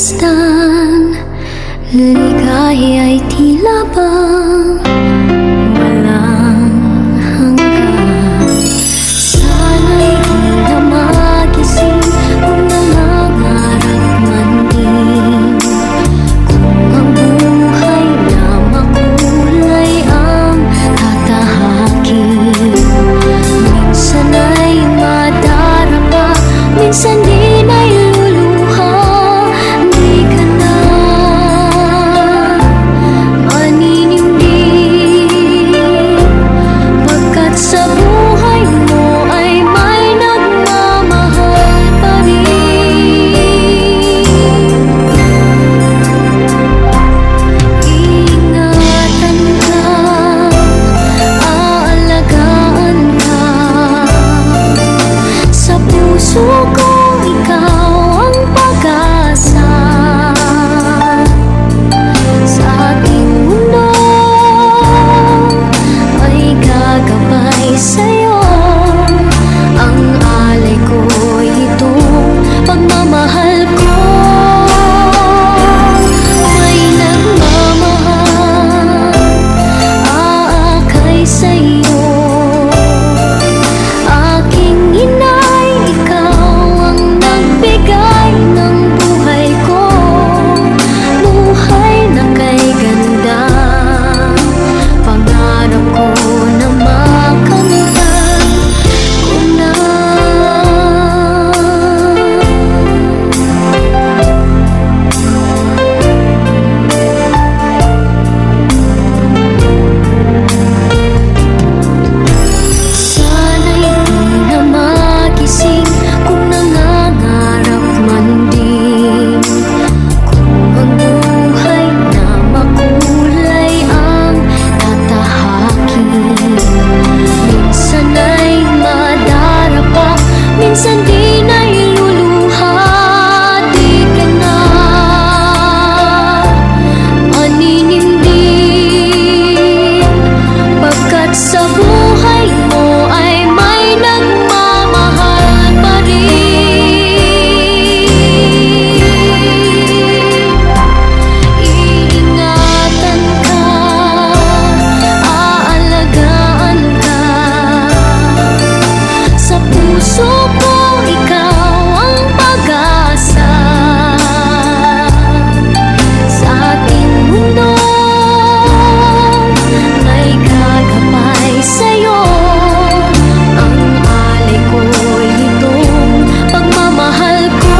masdan, ligaya'y tila bang walang hanggan. Sana'y di na magising kung nangangarap man din, kung ang buhay na makulay ang tatahakin. Minsan ay madarama, minsan din ay luluha. Di ka na maninindig, pagkat sa buhay mo ay may nagmamahal pa rin. Ingatan ka, aalagaan ka, sa puso ko ikaw ang pag-asa. Sa ating mundo ay gagabay sa'yo, ang alay ko'y itong pagmamahal ko. May nagmamahal, aakay sa'yo. Aking inay, ikaw ang nagbigay ng buhay ko, buhay na kay ganda. Pangarap ko na makamtan ko na. Sana'y di na magising kung nangangarap man din, kung ang buhay na makulay ang tatahakin. Minsan ay madarapa, minsan din ay luluha. Di ka na maninindig, pagkat sa buhay mo ay may nagmamahal pa rin. Iingatan ka, aalagaan ka, sa puso ko ikaw ang pag-asa. Sa ating mundo may gagabay sa'yo, ang alay ko'y itong pagmamahal ko.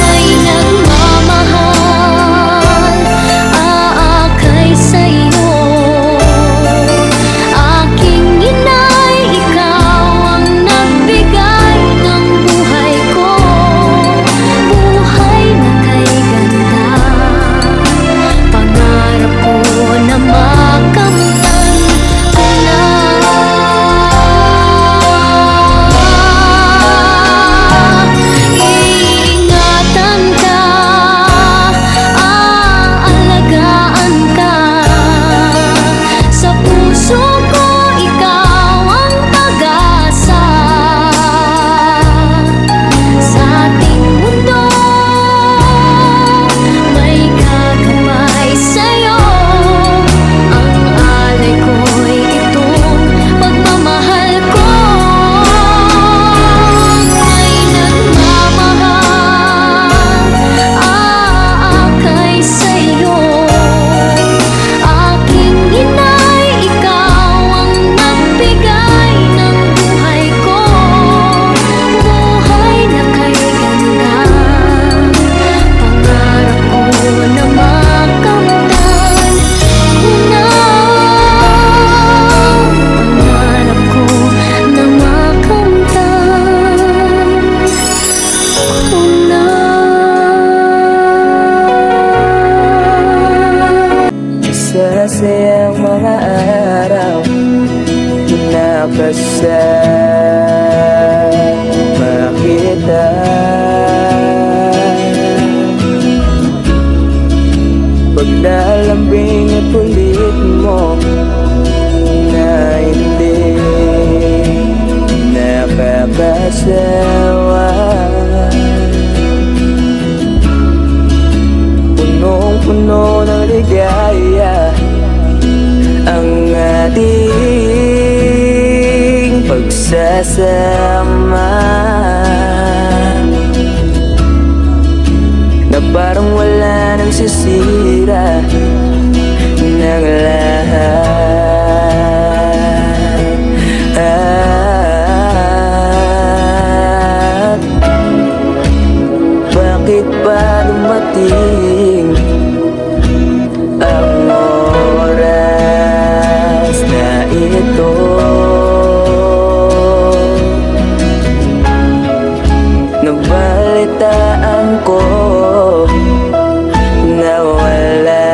May nagmamahal, aakay sa'yo. Aking inay, ikaw ang nagbigay ng buhay ko, buhay na kay ganda. Pangarap ko na makamtan ko na. Iingatan ka, aalagaan ka, sa puso ko ikaw ang pag-asa. Sa ating mundo may gagabay sa'yo, ang alay ko'y itong pagmamahal ko. May nagmamahal, aakay sa'yo. Aking inay, ikaw ang nagbigay ng buhay ko, buhay na kay ganda. Pangarap ko na makamtan ko na. Pangarap ko na makamtan ko na. Masasayang mga araw na kasama kita. Paglalambing at kulit mo na hindi nakakasawa. pagsasama, na parang wala nang sisira ng lahat. Bakit ba dumating ang oras na ito? Nabalitaan ko na wala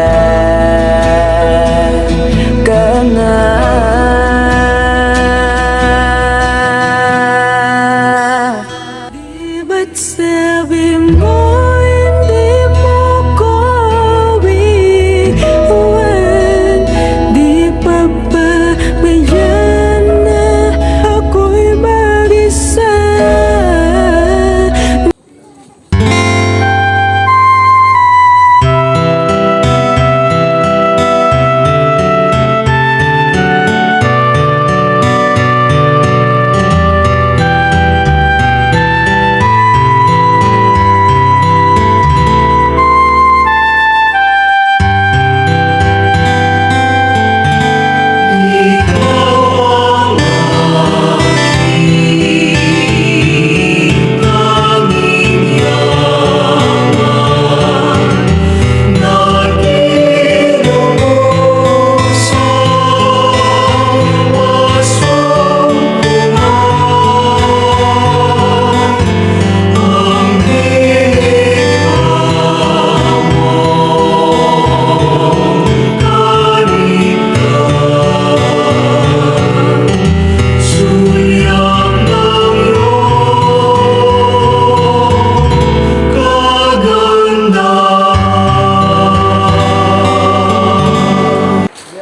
ka na. Di ba't sabi mo hindi mo ko iwan? Di pa ba mayan na ako'y mag-isa?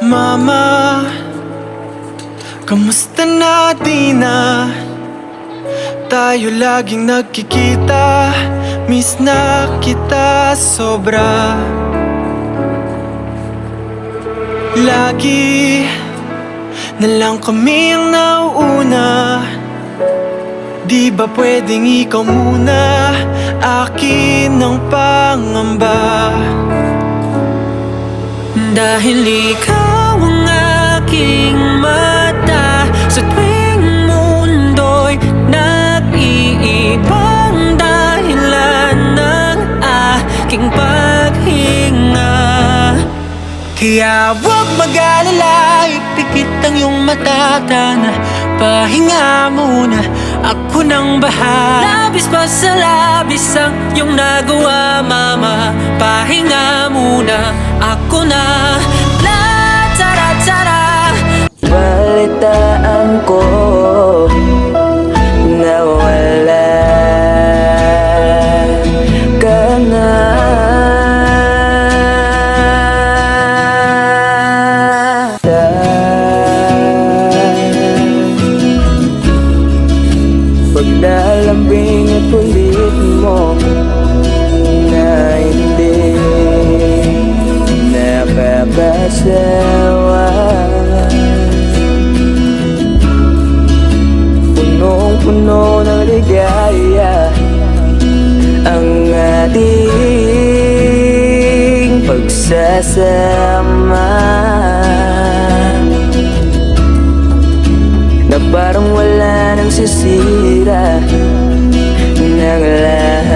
Mama, kamusta na di na? Tayo laging nagkikita, miss na kita sobra. Lagi na lang kami ang nauuna. Di ba pwedeng ikaw muna, akin ang pangamba? Dahil ikaw ang aking mata sa tuwing mundo'y nag-iibang dahilan ng aking paghinga. Kaya huwag mag-alala, ipikit ang iyong mata, tana, pahinga muna, ako nang bahala. Labis pa sa labis ang iyong nagawa, mama, pahinga muna, ako na. La tara tara. Balitaan ko na wala ka na. Paglalambing at kulit mo na hindi nakakasawa, punong-puno ng ligaya ang ating pagsasama, na parang wala nang sisira ng lahat.